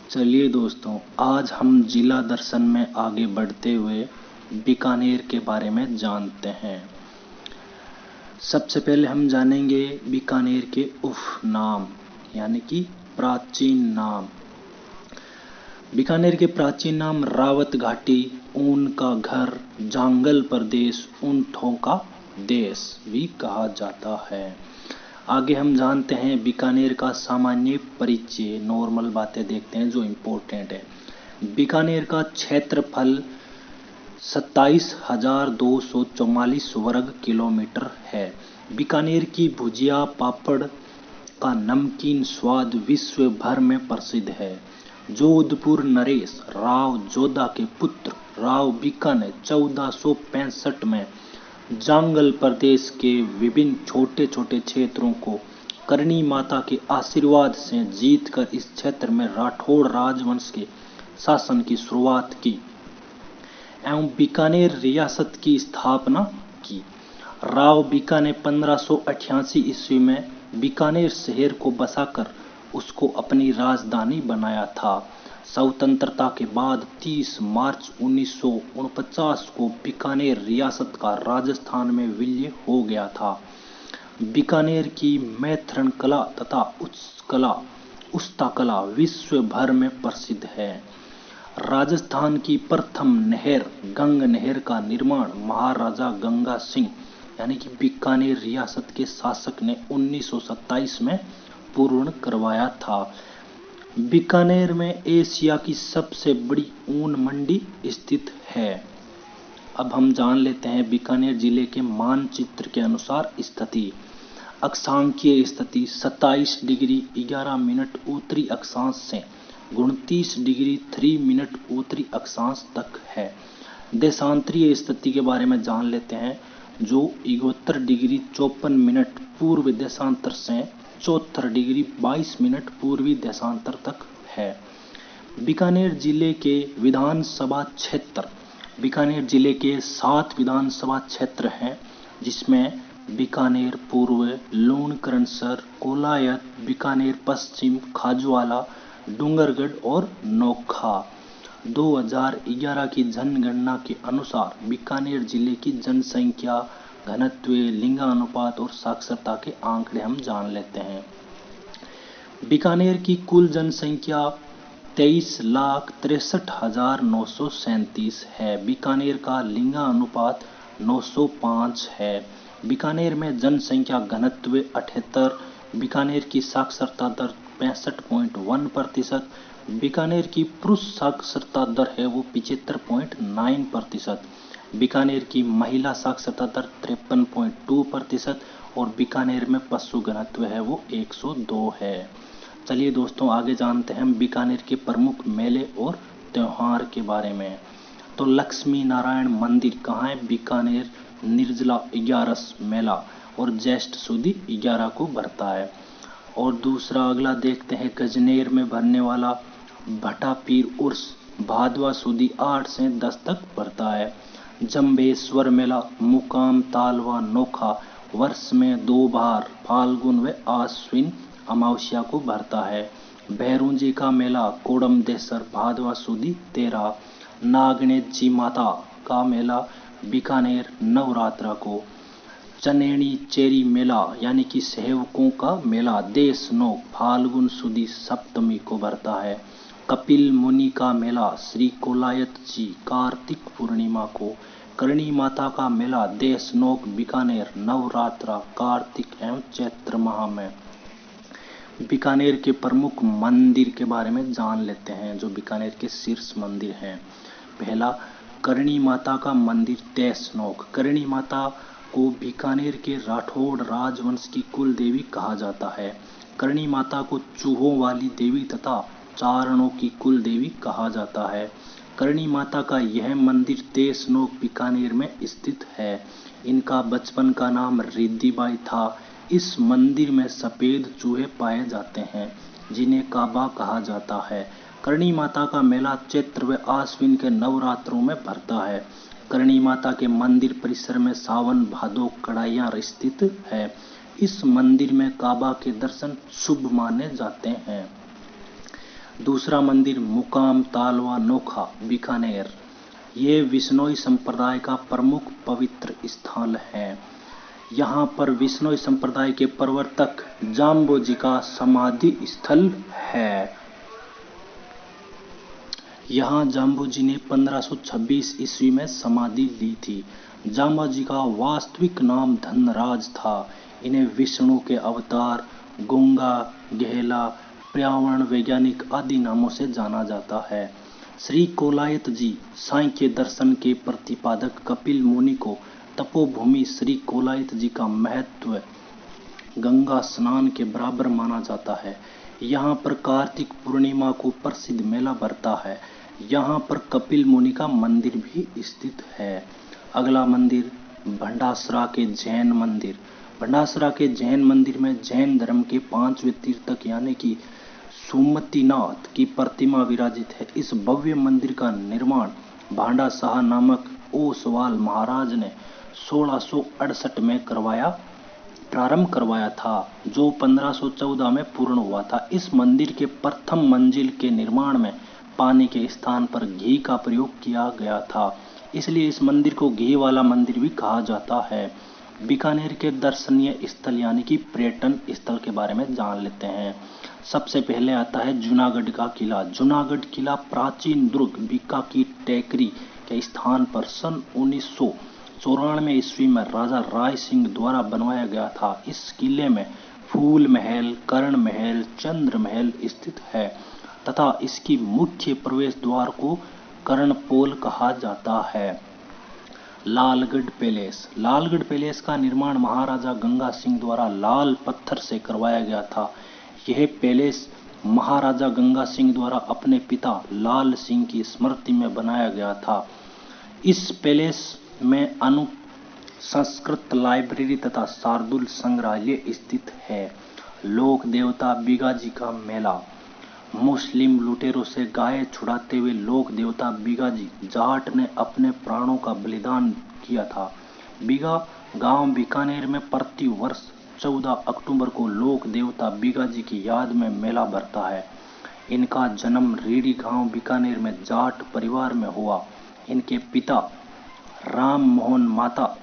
चलिए दोस्तों, आज हम जिला दर्शन में आगे बढ़ते हुए बीकानेर के बारे में जानते हैं। सबसे पहले हम जानेंगे बीकानेर के उपनाम यानी कि प्राचीन नाम। बीकानेर के प्राचीन नाम रावत घाटी, ऊन का घर, जांगल प्रदेश, ऊंटों का देश भी कहा जाता है। आगे हम जानते हैं बीकानेर का सामान्य परिचय। नॉर्मल बातें देखते हैं जो इम्पोर्टेंट है। बीकानेर का क्षेत्रफल 27,244 वर्ग किलोमीटर है। बीकानेर की भुजिया पापड़ का नमकीन स्वाद विश्व भर में प्रसिद्ध है। जोधपुर नरेश राव जोधा के पुत्र राव बीकानेर 1465 में जांगल प्रदेश के विभिन्न छोटे छोटे क्षेत्रों को करणी माता के आशीर्वाद से जीतकर इस क्षेत्र में राठौड़ राजवंश के शासन की शुरुआत की एवं बीकानेर रियासत की स्थापना की। राव बीका ने 1588 ईस्वी में बीकानेर शहर को बसाकर उसको अपनी राजधानी बनाया था। स्वतंत्रता के बाद 30 मार्च 1949 को बीकानेर रियासत का राजस्थान में विलय हो गया था। बीकानेर की मैथुन कला तथा उस्ता कला विश्व भर में प्रसिद्ध है। राजस्थान की प्रथम नहर गंग नहर का निर्माण महाराजा गंगा सिंह यानी कि बीकानेर रियासत के शासक ने 1927 में पूर्ण करवाया था। बीकानेर में एशिया की सबसे बड़ी ऊन मंडी स्थित है। अब हम जान लेते हैं बीकानेर जिले के मानचित्र के अनुसार स्थिति। अक्षांकीय स्थिति 27 डिग्री 11 मिनट उत्तरी अक्षांश से 29 डिग्री 3 मिनट उत्तरी अक्षांश तक है। देशांतरीय स्थिति के बारे में जान लेते हैं जो 71 डिग्री 54 मिनट पूर्व देशांतर से 74 डिग्री 22 मिनट पूर्वी देशांतर तक है। बीकानेर जिले के विधानसभा क्षेत्र। बीकानेर जिले के 7 विधानसभा क्षेत्र हैं जिसमें बीकानेर पूर्व, लूणकरणसर, कोलायत, बीकानेर पश्चिम, खाजवाला, डूंगरगढ़ और नोखा। 2011 की जनगणना के अनुसार बीकानेर जिले की जनसंख्या, घनत्व, लिंगानुपात और साक्षरता के आंकड़े हम जान लेते हैं। बीकानेर की कुल जनसंख्या 23,63,937 है। बीकानेर का लिंगानुपात 905 है। बीकानेर में जनसंख्या घनत्व 78, बीकानेर की साक्षरता दर 65.1%, बीकानेर की पुरुष साक्षरता दर है वो 75.9%, बीकानेर की महिला साक्षरता दर 53.2% और बीकानेर में पशु घनत्व है वो 102 है। चलिए दोस्तों, आगे जानते हैं हम बीकानेर के प्रमुख मेले और त्योहार के बारे में। तो लक्ष्मी नारायण मंदिर कहाँ है? बीकानेर निर्जला 11 मेला और ज्येष्ठ सुदी 11 को भरता है। और दूसरा अगला देखते हैं गजनेर में भरने वाला भटा पीर उर्स भादवा सुदी 8 से 10 तक भरता है। जंबेश्वर मेला मुकाम तालवा नोखा वर्ष में 2 बार फाल्गुन व आश्विन अमावस्या को भरता है। भैरूंजी का मेला कोडम देसर भादवा सुदी 13। नागनेश जी माता का मेला बीकानेर नवरात्रा को। चनेनी चेरी मेला यानी कि सेवकों का मेला देशनोक फाल्गुन सुदी सप्तमी को भरता है। कपिल मुनि का मेला श्री कोलायत जी कार्तिक पूर्णिमा को। करणी माता का मेला देशनोक बीकानेर नवरात्रा कार्तिक एवं चैत्र माह में। बीकानेर के प्रमुख मंदिर के बारे में जान लेते हैं जो बीकानेर के शीर्ष मंदिर हैं। पहला करणी माता का मंदिर देशनोक। करणी माता को बीकानेर के राठौड़ राजवंश की कुल देवी कहा जाता है। करणी माता को चूहों वाली देवी तथा चारणों की कुल देवी कहा जाता है। करणी माता का यह मंदिर देशनोक बीकानेर में स्थित है। इनका बचपन का नाम रिद्धिबाई था। इस मंदिर में सफेद चूहे पाए जाते हैं जिन्हें काबा कहा जाता है। करणी माता का मेला चैत्र व आश्विन के नवरात्रों में भरता है। करणी माता के मंदिर परिसर में सावन भादो कढ़ाइयाँ स्थित है। इस मंदिर में काबा के दर्शन शुभ माने जाते हैं। दूसरा मंदिर मुकाम तालवा नोखा बीकानेर, ये विश्नोई संप्रदाय का प्रमुख पवित्र स्थल है। यहाँ पर विश्नोई संप्रदाय के प्रवर्तक जाम्बोजी का समाधि स्थल है। यहाँ जाम्बोजी ने 1526 ईस्वी में समाधि ली थी। जाम्बोजी का वास्तविक नाम धनराज था। इन्हें विष्णु के अवतार, गुंगा, गेहला, पर्यावरण वैज्ञानिक आदि नामों से जाना जाता है। श्री कोलायत जी सांख्य दर्शन के प्रतिपादक कपिल मुनि को तपोभूमि श्री कोलायत जी का महत्व गंगा स्नान के बराबर माना जाता है। यहाँ पर कार्तिक पूर्णिमा को प्रसिद्ध मेला भरता है। यहाँ पर कपिल मुनि का मंदिर भी स्थित है। अगला मंदिर भंडासरा के जैन मंदिर। भंडासरा के जैन मंदिर में जैन धर्म के 5वें तीर्थक यानी कि सुमतिनाथ की प्रतिमा विराजित है। इस भव्य मंदिर का निर्माण भांडा शाह नामक ओसवाल महाराज ने 1668 में प्रारंभ करवाया था, जो 1514 में पूर्ण हुआ था। इस मंदिर के प्रथम मंजिल के निर्माण में पानी के स्थान पर घी का प्रयोग किया गया था, इसलिए इस मंदिर को घी वाला मंदिर भी कहा जाता है। बीकानेर के दर्शनीय स्थल यानी कि पर्यटन स्थल के बारे में जान लेते हैं। सबसे पहले आता है जूनागढ़ का किला। जूनागढ़ किला प्राचीन दुर्ग बीका की टेकरी के स्थान पर सन 1994 ईस्वी में राजा राय सिंह द्वारा बनवाया गया था। इस किले में फूल महल, कर्ण महल, चंद्र महल स्थित है तथा इसकी मुख्य प्रवेश द्वार को कर्णपोल कहा जाता है। लालगढ़ पैलेस। लालगढ़ पैलेस का निर्माण महाराजा गंगा सिंह द्वारा लाल पत्थर से करवाया गया था। यह पैलेस महाराजा गंगा सिंह द्वारा अपने पिता लाल सिंह की स्मृति में बनाया गया था। इस पैलेस में संस्कृत लाइब्रेरी तथा शार्दुल संग्रहालय स्थित है। लोक देवता बिगाजी का मेला। मुस्लिम लुटेरों से गाय छुड़ाते हुए लोक देवता बिगाजी जाट ने अपने प्राणों का बलिदान किया था। बिगा गांव बीकानेर में प्रति वर्ष 14 अक्टूबर को लोक देवता बिगाजी की याद में मेला भरता है। इनका जन्म रीडी गांव बीकानेर में जाट परिवार में हुआ। इनके पिता राम मोहन माता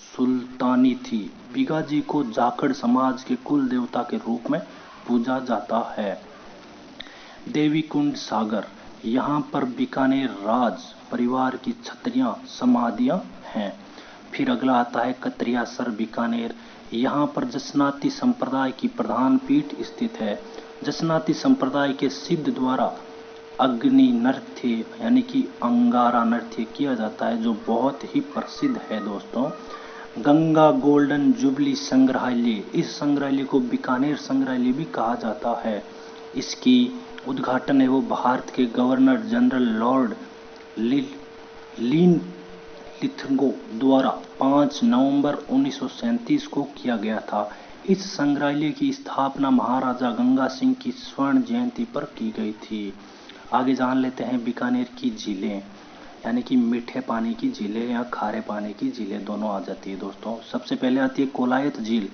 सुल्तानी थी। बिगाजी को जाखड़ समाज के कुल देवता के रूप में पूजा जाता है। देवीकुंड सागर। यहाँ पर बीकानेर राज परिवार की क्षत्रिय समाधियां हैं। फिर अगला आता है कतरियासर बीकानेर। यहाँ पर जसनाती संप्रदाय की प्रधान पीठ स्थित है। जसनाती संप्रदाय के सिद्ध द्वारा अग्नि नृत्य यानी कि अंगारा नृत्य किया जाता है, जो बहुत ही प्रसिद्ध है दोस्तों। गंगा गोल्डन जुबली संग्रहालय। इस संग्रहालय को बीकानेर संग्रहालय भी कहा जाता है। इसकी उद्घाटन है वो भारत के गवर्नर जनरल लॉर्ड लिथगो द्वारा 5 नवंबर 1937 को किया गया था। इस संग्रहालय की स्थापना महाराजा गंगा सिंह की स्वर्ण जयंती पर की गई थी। आगे जान लेते हैं बीकानेर की झीलें, यानी कि मीठे पानी की झीलें या खारे पानी की झीलें दोनों आ जाती है दोस्तों। सबसे पहले आती है कोलायत झील।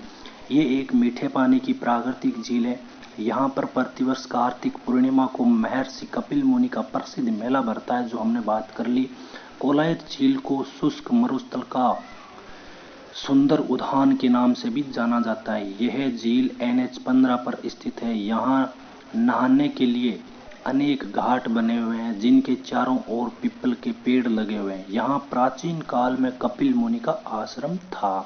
ये एक मीठे पानी की प्राकृतिक झील है। यहाँ पर प्रतिवर्ष कार्तिक पूर्णिमा को महर्षि कपिल मुनि का प्रसिद्ध मेला भरता है, जो हमने बात कर ली। कोलायत झील को शुष्क मरुस्थल का सुंदर उद्यान के नाम से भी जाना जाता है। यह झील NH 15 पर स्थित है। यहाँ नहाने के लिए अनेक घाट बने हुए हैं, जिनके चारों ओर पीपल के पेड़ लगे हुए हैं। यहाँ प्राचीन काल में कपिल मुनि का आश्रम था।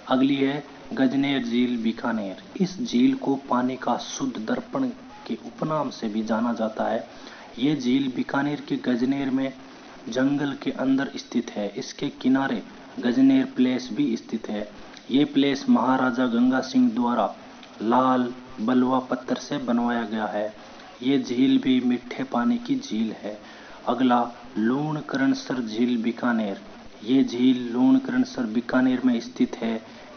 अगली है गजनेर झील बीकानेर। इस झील को पानी का शुद्ध दर्पण के उपनाम से भी जाना जाता है। ये झील बीकानेर के गजनेर में जंगल के अंदर स्थित है। इसके किनारे गजनेर प्लेस भी स्थित है। ये प्लेस महाराजा गंगा सिंह द्वारा लाल बलुआ पत्थर से बनवाया गया है। ये झील भी मीठे पानी की झील है। अगला लूणकरणसर झील बीकानेर। ये झील लूणकरणसर बीकानेर में स्थित है।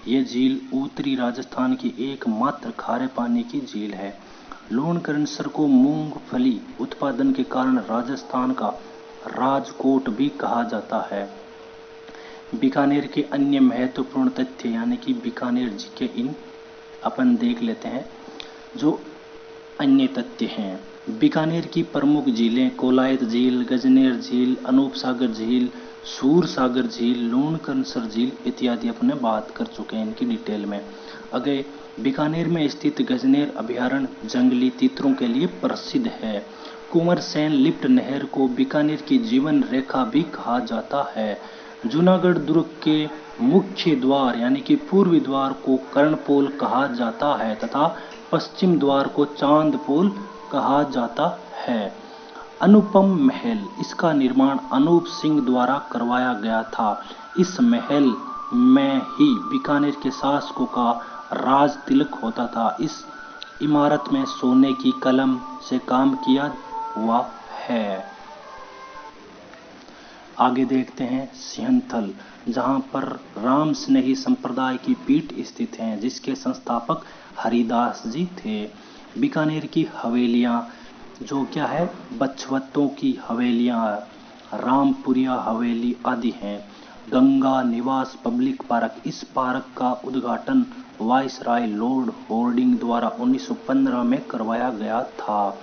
ये झील उत्तरी राजस्थान की एकमात्र खारे पानी की झील है। लूणकरणसर को मूंगफली उत्पादन के कारण राजस्थान का राजकोट भी कहा जाता है। बीकानेर के अन्य महत्वपूर्ण तथ्य यानी कि बीकानेर जी के इन अपन देख लेते हैं। जो अन्य तथ्य हैं। बीकानेर की प्रमुख झीलें कोलायत झील, गजनेर झील, अनूप सागर झील, सूर सागर झील, लूणकरनसर झील इत्यादि अपने बात कर चुके हैं इनकी डिटेल में। आगे बीकानेर में स्थित गजनेर अभयारण्य जंगली तीतरों के लिए प्रसिद्ध है। कुंवर सेन लिफ्ट नहर को बीकानेर की जीवन रेखा भी कहा जाता है। जूनागढ़ दुर्ग के मुख्य द्वार यानी कि पूर्वी द्वार को कर्णपोल कहा जाता है तथा पश्चिम द्वार को चांदपोल कहा जाता है। अनुपम महल, इसका निर्माण अनूप सिंह द्वारा करवाया गया था। इस महल में ही बीकानेर के शासकों का राज तिलक होता था। इस इमारत में सोने की कलम से काम किया हुआ है। आगे देखते हैं सिंहथल, जहां पर राम स्नेही संप्रदाय की पीठ स्थित है जिसके संस्थापक हरिदास जी थे। बीकानेर की हवेलियां जो क्या है, बछवतों की हवेलियां, रामपुरिया हवेली आदि हैं। गंगा निवास पब्लिक पार्क, इस पार्क का उद्घाटन वाइसराय लॉर्ड हॉर्डिंग द्वारा 1915 में करवाया गया था।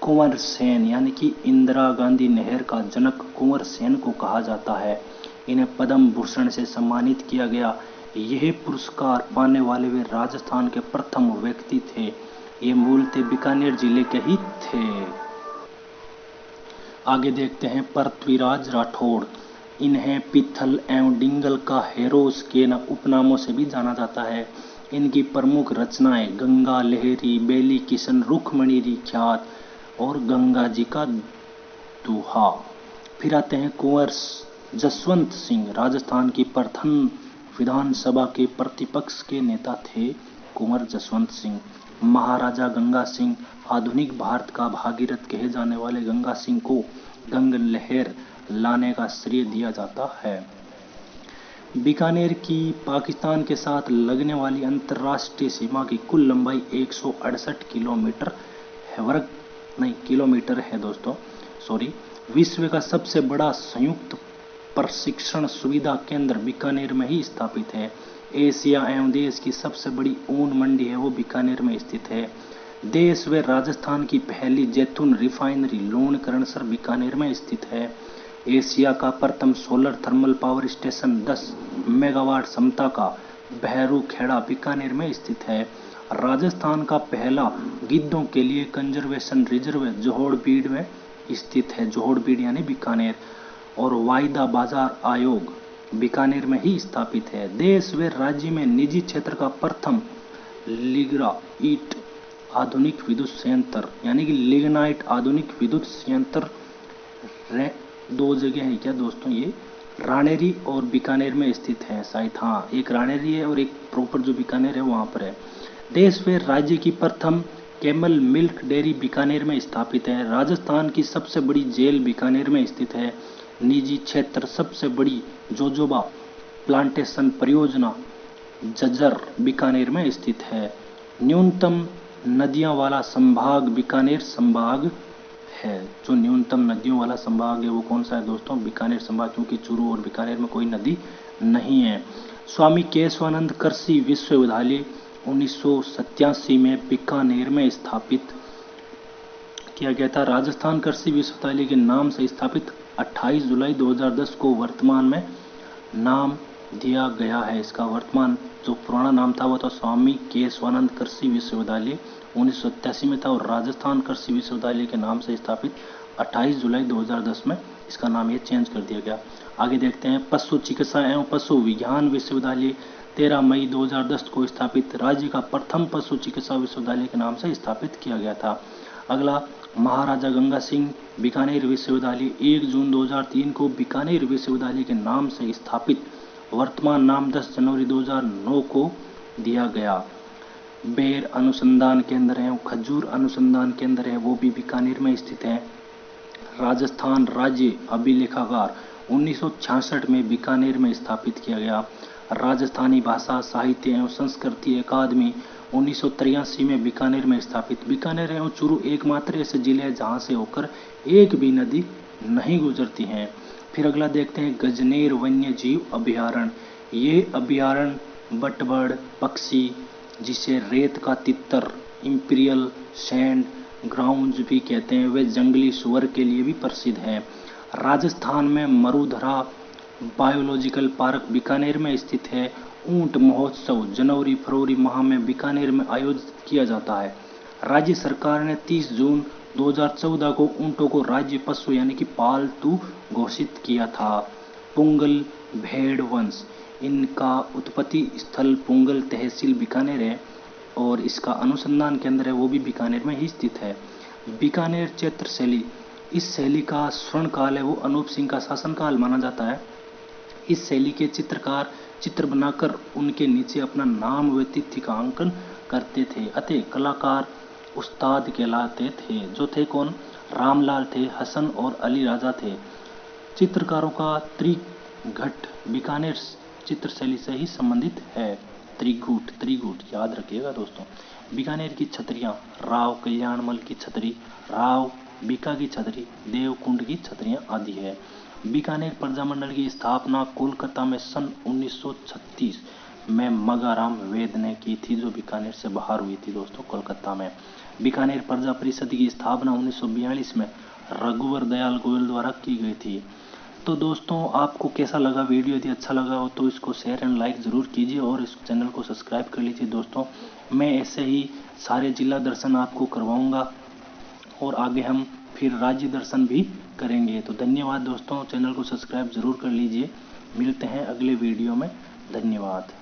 कुंवर सेन यानी कि इंदिरा गांधी नहर का जनक कुंवर सेन को कहा जाता है। इन्हें पद्म भूषण से सम्मानित किया गया। यह पुरस्कार पाने वाले वे राजस्थान के प्रथम व्यक्ति थे। ये मूलतः बीकानेर जिले के ही थे। आगे देखते हैं पृथ्वीराज राठौड़, इन्हें पिथल एवं डिंगल का हेरोस के उपनामों से भी जाना जाता है। इनकी प्रमुख रचनाएं गंगा लहरी, बेली किशन, रुक्मणी ख्यात और गंगा जी का दोहा। फिर आते हैं कुंवर जसवंत सिंह, राजस्थान की प्रथम विधानसभा के प्रतिपक्ष के नेता थे कुंवर जसवंत सिंह। महाराजा गंगा सिंह, आधुनिक भारत का भागीरथ कहे जाने वाले गंगा सिंह को गंग लहर लाने का श्रेय दिया जाता है। बीकानेर की पाकिस्तान के साथ लगने वाली अंतर्राष्ट्रीय सीमा की कुल लंबाई 168 किलोमीटर है दोस्तों। विश्व का सबसे बड़ा संयुक्त प्रशिक्षण सुविधा केंद्र बीकानेर में ही स्थापित है। एशिया एवं देश की सबसे बड़ी ऊन मंडी है वो बीकानेर में स्थित है। देश व राजस्थान की पहली जैतून रिफाइनरी लूणकरनसर बीकानेर में स्थित है। एशिया का प्रथम solar thermal power station 10 megawatt क्षमता का बहरूखेड़ा बीकानेर में स्थित है। राजस्थान का पहला गिद्धों के लिए कंजर्वेशन रिजर्व जोहोड़-बीड़ में स्थित है। जोहोड़-बीड़ यानी बीकानेर। और वायदा बाजार आयोग बीकानेर में ही स्थापित है। देश व राज्य में निजी क्षेत्र का प्रथम लिग्नाइट आधुनिक विद्युत संयंत्र यानी कि लिग्नाइट आधुनिक विद्युत संयंत्र दो जगह है क्या दोस्तों, ये राणेरी और बीकानेर में स्थित है शायद। हाँ, एक राणेरी है और एक प्रॉपर जो बीकानेर है वहां पर है। देश व राज्य की प्रथम कैमल मिल्क डेयरी बीकानेर में स्थापित है। राजस्थान की सबसे बड़ी जेल बीकानेर में स्थित है। निजी क्षेत्र सबसे बड़ी जोजोबा प्लांटेशन परियोजना जज्जर बीकानेर में स्थित है। न्यूनतम नदियां वाला संभाग बीकानेर संभाग है। जो न्यूनतम नदियों वाला संभाग है वो कौन सा है दोस्तों, बीकानेर संभाग, क्योंकि चूरू और बीकानेर में कोई नदी नहीं है। स्वामी केशवानंद कृषि विश्वविद्यालय 1987 में बीकानेर में स्थापित किया गया था। राजस्थान कृषि विश्वविद्यालय के नाम से स्थापित 28 जुलाई 2010 को वर्तमान में नाम दिया गया है। इसका वर्तमान जो पुराना नाम था वो था स्वामी केशवानंद कृषि विश्वविद्यालय 1987 में था और राजस्थान कृषि विश्वविद्यालय के नाम से स्थापित 28 जुलाई 2010 में इसका नाम ये चेंज कर दिया गया। आगे देखते हैं पशु चिकित्सा एवं पशु विज्ञान विश्वविद्यालय 13 मई 2010 को स्थापित राज्य का प्रथम पशु चिकित्सा विश्वविद्यालय के नाम से स्थापित किया गया था। अगला महाराजा गंगा सिंह बीकानेर विश्वविद्यालय 1 जून 2003 को बीकानेर विश्वविद्यालय के नाम से स्थापित, वर्तमान नाम 10 जनवरी 2009 को दिया गया। बेर अनुसंधान केंद्र है, खजूर अनुसंधान केंद्र है, वो भी बीकानेर में स्थित है। राजस्थान राज्य अभिलेखागार 1966 में बीकानेर में स्थापित किया गया। राजस्थानी भाषा साहित्य एवं संस्कृति अकादमी 1983 में बीकानेर में स्थापित। बीकानेर एवं चूरू एकमात्र ऐसे जिले हैं जहां से होकर एक भी नदी नहीं गुजरती हैं। फिर अगला देखते हैं गजनेर वन्य जीव अभयारण्य। ये अभयारण्य बटबड़ पक्षी जिसे रेत का तितर इंपीरियल सैंड ग्राउंड्स भी कहते हैं, वे जंगली सुअर के लिए भी प्रसिद्ध है। राजस्थान में मरुधरा बायोलॉजिकल पार्क बीकानेर में स्थित है। ऊंट महोत्सव जनवरी फरवरी माह में बीकानेर में आयोजित किया जाता है। राज्य सरकार ने 30 जून 2014 को ऊंटों को राज्य पशु यानी कि पालतू घोषित किया था। पुंगल भेड़ वंश, इनका उत्पत्ति स्थल पुंगल तहसील बीकानेर है और इसका अनुसंधान केंद्र है वो भी बीकानेर में ही स्थित है। बीकानेर चित्र शैली, इस शैली का स्वर्ण काल है वो अनूप सिंह का शासनकाल माना जाता है। इस शैली के चित्रकार चित्र बनाकर उनके नीचे अपना नाम व तिथि का अंकन करते थे। अतः कलाकार उस्ताद कहलाते थे, जो थे कौन? रामलाल थे, हसन और अली राजा थे। चित्रकारों का त्रिघट बीकानेर चित्र शैली से ही संबंधित है। त्रिगुट याद रखिएगा दोस्तों। बीकानेर की छतरियां, राव कल्याणमल की छतरी, राव बीका की छतरी, देवकुंड की छतरियां आदि है। बीकानेर प्रजामंडल की स्थापना कोलकाता में सन 1936 में मगाराम वेद ने की थी, जो बीकानेर से बाहर हुई थी दोस्तों, कोलकाता में। बीकानेर प्रजा परिषद की स्थापना 1942 में रघुवर दयाल गोयल द्वारा की गई थी। तो दोस्तों आपको कैसा लगा वीडियो? यदि अच्छा लगा हो तो इसको शेयर एंड लाइक ज़रूर कीजिए और इस चैनल को सब्सक्राइब कर लीजिए दोस्तों। मैं ऐसे ही सारे जिला दर्शन आपको करवाऊंगा और आगे हम फिर राज्य दर्शन भी करेंगे। तो धन्यवाद दोस्तों, चैनल को सब्सक्राइब ज़रूर कर लीजिए। मिलते हैं अगले वीडियो में। धन्यवाद।